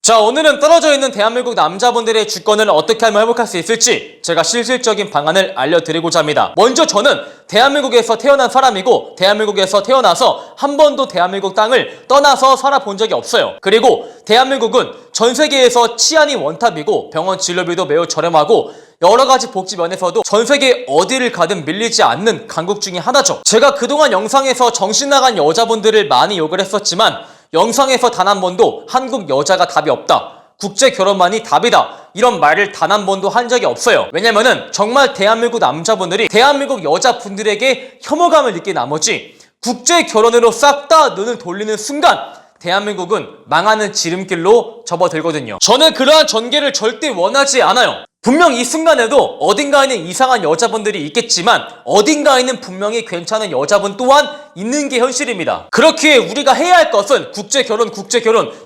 자, 오늘은 떨어져 있는 대한민국 남자분들의 주권을 어떻게 하면 회복할 수 있을지 제가 실질적인 방안을 알려드리고자 합니다. 먼저 저는 대한민국에서 태어난 사람이고 대한민국에서 태어나서 한 번도 대한민국 땅을 떠나서 살아본 적이 없어요. 그리고 대한민국은 전 세계에서 치안이 원탑이고 병원 진료비도 매우 저렴하고 여러가지 복지 면에서도 전 세계 어디를 가든 밀리지 않는 강국 중에 하나죠. 제가 그동안 영상에서 정신 나간 여자분들을 많이 욕을 했었지만 영상에서 단 한 번도 한국 여자가 답이 없다, 국제 결혼만이 답이다, 이런 말을 단 한 번도 한 적이 없어요. 왜냐면은 정말 대한민국 남자분들이 대한민국 여자분들에게 혐오감을 느낀 나머지 국제 결혼으로 싹 다 눈을 돌리는 순간 대한민국은 망하는 지름길로 접어들거든요. 저는 그러한 전개를 절대 원하지 않아요. 분명 이 순간에도 어딘가에는 이상한 여자분들이 있겠지만 어딘가에는 분명히 괜찮은 여자분 또한 있는 게 현실입니다. 그렇기에 우리가 해야 할 것은 국제결혼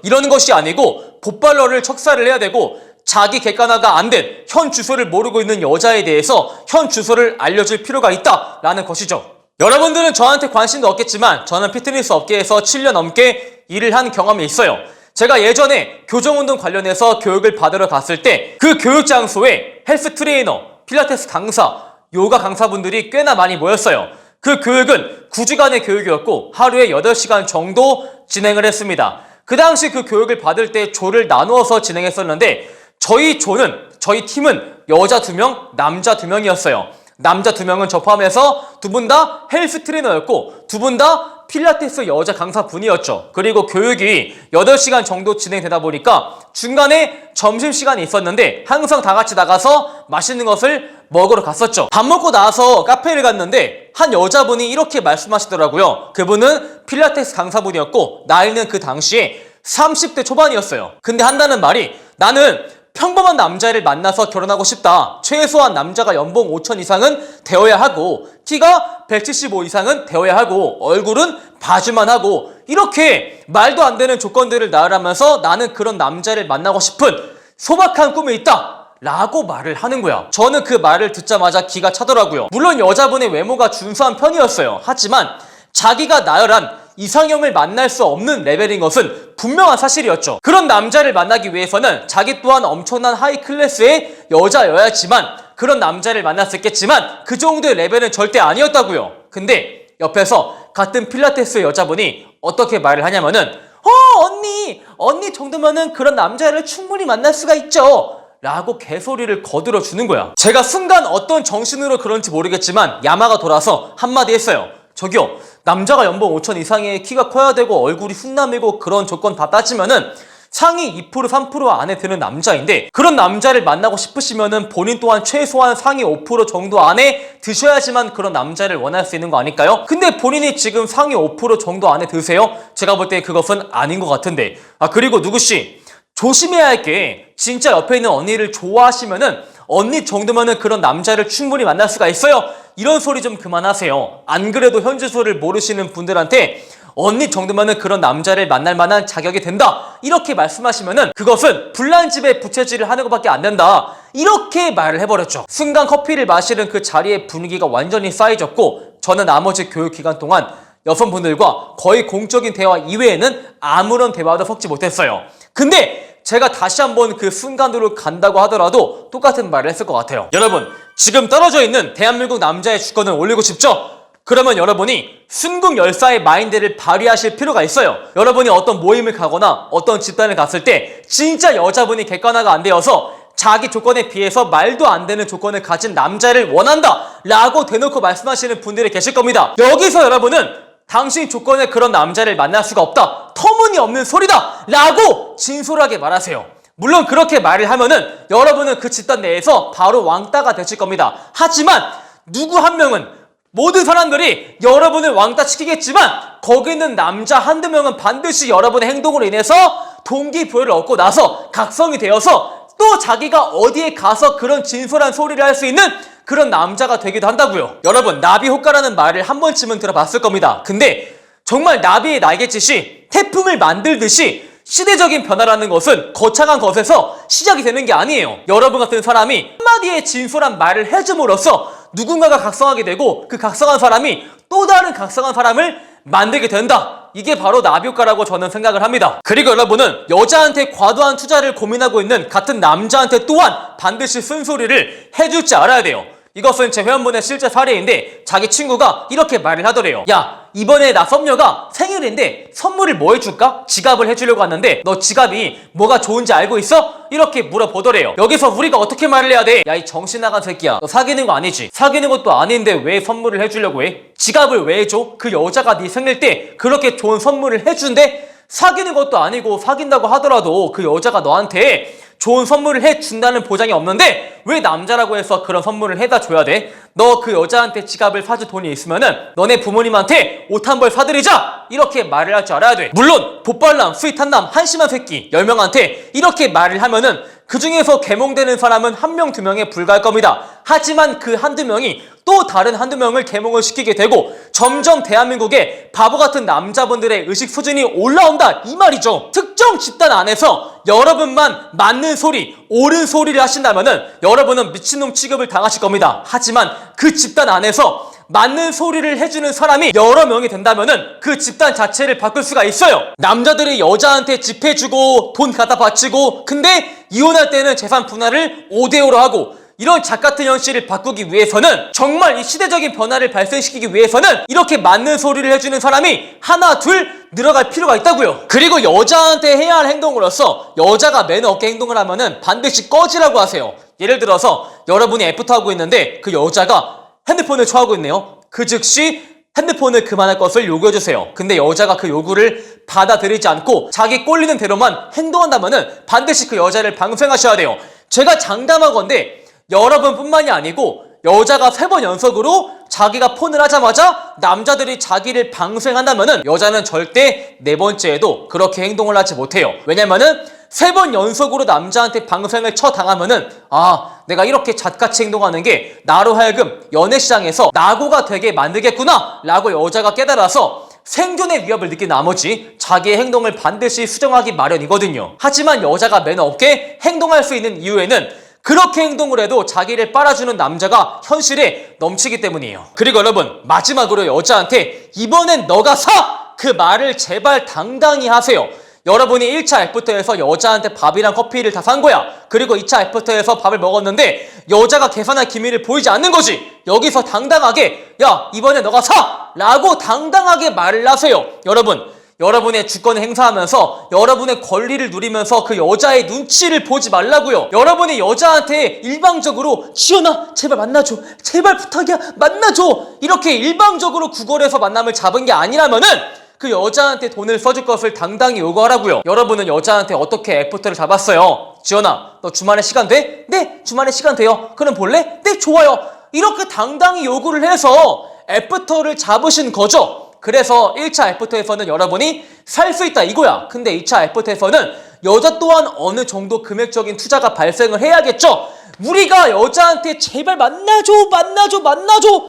이런 것이 아니고 보빨러를 척사를 해야 되고 자기 객관화가 안 된 현 주소를 모르고 있는 여자에 대해서 현 주소를 알려줄 필요가 있다라는 것이죠. 여러분들은 저한테 관심도 없겠지만 저는 피트니스 업계에서 7년 넘게 일을 한 경험이 있어요. 제가 예전에 교정운동 관련해서 교육을 받으러 갔을 때 그 교육 장소에 헬스 트레이너, 필라테스 강사, 요가 강사분들이 꽤나 많이 모였어요. 그 교육은 9주간의 교육이었고 하루에 8시간 정도 진행을 했습니다. 그 당시 그 교육을 받을 때 조를 나누어서 진행했었는데 저희 팀은 여자 2명, 남자 2명이었어요. 남자 2명은 저 포함해서 2분 다 헬스 트레이너였고 2분 다 필라테스 여자 강사분이었죠. 그리고 교육이 8시간 정도 진행되다 보니까 중간에 점심시간이 있었는데 항상 다 같이 나가서 맛있는 것을 먹으러 갔었죠. 밥 먹고 나서 카페를 갔는데 한 여자분이 이렇게 말씀하시더라고요. 그분은 필라테스 강사분이었고 나이는 그 당시에 30대 초반이었어요. 근데 한다는 말이 나는 평범한 남자를 만나서 결혼하고 싶다. 최소한 남자가 연봉 5천 이상은 되어야 하고 키가 175 이상은 되어야 하고 얼굴은 봐주만 하고 이렇게 말도 안 되는 조건들을 나열하면서 나는 그런 남자를 만나고 싶은 소박한 꿈이 있다 라고 말을 하는 거야. 저는 그 말을 듣자마자 기가 차더라고요. 물론 여자분의 외모가 준수한 편이었어요. 하지만 자기가 나열한 이상형을 만날 수 없는 레벨인 것은 분명한 사실이었죠. 그런 남자를 만나기 위해서는 자기 또한 엄청난 하이 클래스의 여자여야지만 그런 남자를 만날 수 있겠지만 그 정도의 레벨은 절대 아니었다고요. 근데 옆에서 같은 필라테스 여자분이 어떻게 말을 하냐면은 언니 정도면은 그런 남자를 충분히 만날 수가 있죠 라고 개소리를 거들어 주는 거야. 제가 순간 어떤 정신으로 그런지 모르겠지만 야마가 돌아서 한마디 했어요. 저기요, 남자가 연봉 5천 이상의 키가 커야 되고 얼굴이 훈남이고 그런 조건 다 따지면은 상위 2% 3% 안에 드는 남자인데 그런 남자를 만나고 싶으시면은 본인 또한 최소한 상위 5% 정도 안에 드셔야지만 그런 남자를 원할 수 있는 거 아닐까요? 근데 본인이 지금 상위 5% 정도 안에 드세요? 제가 볼 때 그것은 아닌 것 같은데. 그리고 누구씨 조심해야 할 게 진짜 옆에 있는 언니를 좋아하시면은 언니 정도면은 그런 남자를 충분히 만날 수가 있어요. 이런 소리 좀 그만하세요. 안 그래도 현 주소를 모르시는 분들한테 언니 정도면은 그런 남자를 만날 만한 자격이 된다 이렇게 말씀하시면은 그것은 불난집에 부채질을 하는 것밖에 안 된다 이렇게 말을 해버렸죠. 순간 커피를 마시는 그 자리의 분위기가 완전히 싸해졌고 저는 나머지 교육 기간 동안 여성분들과 거의 공적인 대화 이외에는 아무런 대화도 섞지 못했어요. 근데 제가 다시 한번 그 순간으로 간다고 하더라도 똑같은 말을 했을 것 같아요. 여러분, 지금 떨어져 있는 대한민국 남자의 주권을 올리고 싶죠? 그러면 여러분이 순국 열사의 마인드를 발휘하실 필요가 있어요. 여러분이 어떤 모임을 가거나 어떤 집단을 갔을 때 진짜 여자분이 객관화가 안 되어서 자기 조건에 비해서 말도 안 되는 조건을 가진 남자를 원한다 라고 대놓고 말씀하시는 분들이 계실 겁니다. 여기서 여러분은 당신 조건에 그런 남자를 만날 수가 없다, 터무니없는 소리다 라고 진솔하게 말하세요. 물론 그렇게 말을 하면은 여러분은 그 집단 내에서 바로 왕따가 되실 겁니다. 하지만 누구 한 명은, 모든 사람들이 여러분을 왕따 시키겠지만 거기 있는 남자 한두 명은 반드시 여러분의 행동으로 인해서 동기부여를 얻고 나서 각성이 되어서 또 자기가 어디에 가서 그런 진솔한 소리를 할 수 있는 그런 남자가 되기도 한다고요. 여러분, 나비 효과라는 말을 한 번쯤은 들어봤을 겁니다. 근데 정말 나비의 날갯짓이 태풍을 만들듯이 시대적인 변화라는 것은 거창한 것에서 시작이 되는 게 아니에요. 여러분 같은 사람이 한마디의 진솔한 말을 해줌으로써 누군가가 각성하게 되고 그 각성한 사람이 또 다른 각성한 사람을 만들게 된다 이게 바로 나비효과라고 저는 생각을 합니다. 그리고 여러분은 여자한테 과도한 투자를 고민하고 있는 같은 남자한테 또한 반드시 쓴소리를 해줄 줄 알아야 돼요. 이것은 제 회원분의 실제 사례인데 자기 친구가 이렇게 말을 하더래요. 야, 이번에 나 썸녀가 생일인데 선물을 뭐 해줄까? 지갑을 해주려고 하는데 너 지갑이 뭐가 좋은지 알고 있어? 이렇게 물어보더래요. 여기서 우리가 어떻게 말을 해야 돼? 야, 이 정신 나간 새끼야, 너 사귀는 거 아니지? 사귀는 것도 아닌데 왜 선물을 해주려고 해? 지갑을 왜 해줘? 그 여자가 네 생일 때 그렇게 좋은 선물을 해준대? 사귀는 것도 아니고 사귄다고 하더라도 그 여자가 너한테 좋은 선물을 해준다는 보장이 없는데 왜 남자라고 해서 그런 선물을 해다 줘야 돼? 너 그 여자한테 지갑을 사줄 돈이 있으면은 너네 부모님한테 옷 한 벌 사드리자! 이렇게 말을 할 줄 알아야 돼. 물론 보빨남, 스윗한 남, 한심한 새끼 10명한테 이렇게 말을 하면은 그 중에서 계몽되는 사람은 1명, 2명에 불과할 겁니다. 하지만 그 한두 명이 또 다른 한두 명을 계몽을 시키게 되고 점점 대한민국의 바보 같은 남자분들의 의식 수준이 올라온다, 이 말이죠. 특정 집단 안에서 여러분만 맞는 소리, 옳은 소리를 하신다면은 여러분은 미친놈 취급을 당하실 겁니다. 하지만 그 집단 안에서 맞는 소리를 해주는 사람이 여러 명이 된다면은 그 집단 자체를 바꿀 수가 있어요. 남자들이 여자한테 집 해주고 돈 갖다 바치고 근데 이혼할 때는 재산 분할을 5대5로 하고 이런 작 같은 현실을 바꾸기 위해서는 정말 이 시대적인 변화를 발생시키기 위해서는 이렇게 맞는 소리를 해주는 사람이 하나 둘 늘어갈 필요가 있다고요. 그리고 여자한테 해야 할 행동으로서 여자가 매너 없게 행동을 하면은 반드시 꺼지라고 하세요. 예를 들어서 여러분이 애프터하고 있는데 그 여자가 핸드폰을 초하고 있네요. 그 즉시 핸드폰을 그만할 것을 요구해주세요. 근데 여자가 그 요구를 받아들이지 않고 자기 꼴리는 대로만 행동한다면은 반드시 그 여자를 방생하셔야 돼요. 제가 장담하건대 여러분뿐만이 아니고 여자가 3번 연속으로 자기가 폰을 하자마자 남자들이 자기를 방생한다면은 여자는 절대 4번째에도 그렇게 행동을 하지 못해요. 왜냐면은 3번 연속으로 남자한테 방생을 쳐당하면은 내가 이렇게 잣같이 행동하는 게 나로 하여금 연애시장에서 낙오가 되게 만들겠구나 라고 여자가 깨달아서 생존의 위협을 느낀 나머지 자기의 행동을 반드시 수정하기 마련이거든요. 하지만 여자가 매너 없게 행동할 수 있는 이유에는 그렇게 행동을 해도 자기를 빨아주는 남자가 현실에 넘치기 때문이에요. 그리고 여러분, 마지막으로 여자한테 이번엔 너가 사! 그 말을 제발 당당히 하세요. 여러분이 1차 애프터에서 여자한테 밥이랑 커피를 다 산 거야. 그리고 2차 애프터에서 밥을 먹었는데 여자가 계산할 기미를 보이지 않는 거지. 여기서 당당하게 야, 이번에 너가 사! 라고 당당하게 말을 하세요. 여러분의 주권을 행사하면서 여러분의 권리를 누리면서 그 여자의 눈치를 보지 말라고요. 여러분이 여자한테 일방적으로 지연아 제발 만나줘, 제발 부탁이야 만나줘, 이렇게 일방적으로 구걸해서 만남을 잡은 게 아니라면은 그 여자한테 돈을 써줄 것을 당당히 요구하라고요. 여러분은 여자한테 어떻게 애프터를 잡았어요? 지연아, 너 주말에 시간 돼? 네, 주말에 시간 돼요. 그럼 볼래? 네, 좋아요. 이렇게 당당히 요구를 해서 애프터를 잡으신 거죠. 그래서 1차 애프터에서는 여러분이 살 수 있다 이거야. 근데 2차 애프터에서는 여자 또한 어느 정도 금액적인 투자가 발생을 해야겠죠. 우리가 여자한테 제발 만나줘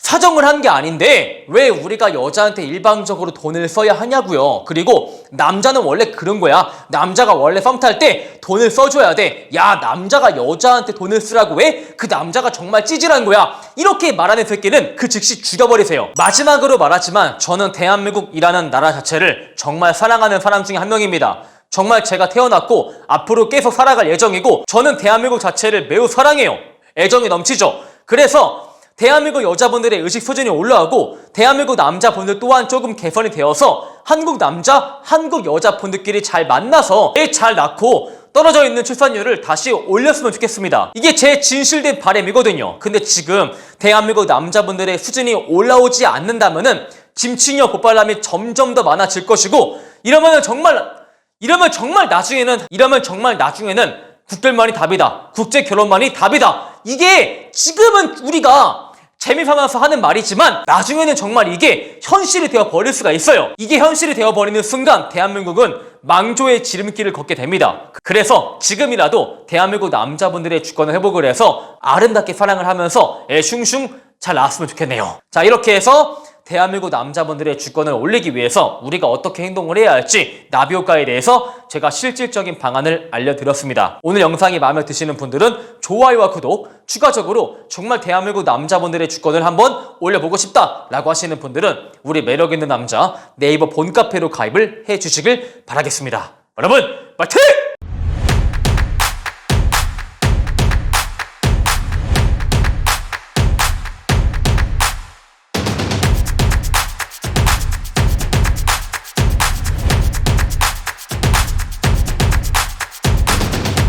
사정을 한 게 아닌데 왜 우리가 여자한테 일방적으로 돈을 써야 하냐고요. 그리고 남자는 원래 그런 거야. 남자가 원래 썸 탈 때 돈을 써줘야 돼. 야, 남자가 여자한테 돈을 쓰라고 해? 그 남자가 정말 찌질한 거야. 이렇게 말하는 새끼는 그 즉시 죽여버리세요. 마지막으로 말하지만 저는 대한민국이라는 나라 자체를 정말 사랑하는 사람 중에 한 명입니다. 정말 제가 태어났고 앞으로 계속 살아갈 예정이고 저는 대한민국 자체를 매우 사랑해요. 애정이 넘치죠. 그래서 대한민국 여자분들의 의식 수준이 올라가고 대한민국 남자분들 또한 조금 개선이 되어서 한국 남자, 한국 여자분들끼리 잘 만나서 애 잘 낳고 떨어져 있는 출산율을 다시 올렸으면 좋겠습니다. 이게 제 진실된 바람이거든요. 근데 지금 대한민국 남자분들의 수준이 올라오지 않는다면은 짐치녀 보빨람이 점점 더 많아질 것이고 이러면 정말 나중에는 국결만이 답이다. 국제 결혼만이 답이다. 이게 지금은 우리가 재미삼아서 하는 말이지만 나중에는 정말 이게 현실이 되어버릴 수가 있어요. 이게 현실이 되어버리는 순간 대한민국은 망조의 지름길을 걷게 됩니다. 그래서 지금이라도 대한민국 남자분들의 주권을 회복을 해서 아름답게 사랑을 하면서 슝슝 잘 나왔으면 좋겠네요. 자, 이렇게 해서 대한민국 남자분들의 주권을 올리기 위해서 우리가 어떻게 행동을 해야 할지 나비 효과에 대해서 제가 실질적인 방안을 알려드렸습니다. 오늘 영상이 마음에 드시는 분들은 좋아요와 구독, 추가적으로 정말 대한민국 남자분들의 주권을 한번 올려보고 싶다라고 하시는 분들은 우리 매력있는 남자 네이버 본카페로 가입을 해주시길 바라겠습니다. 여러분 파이팅!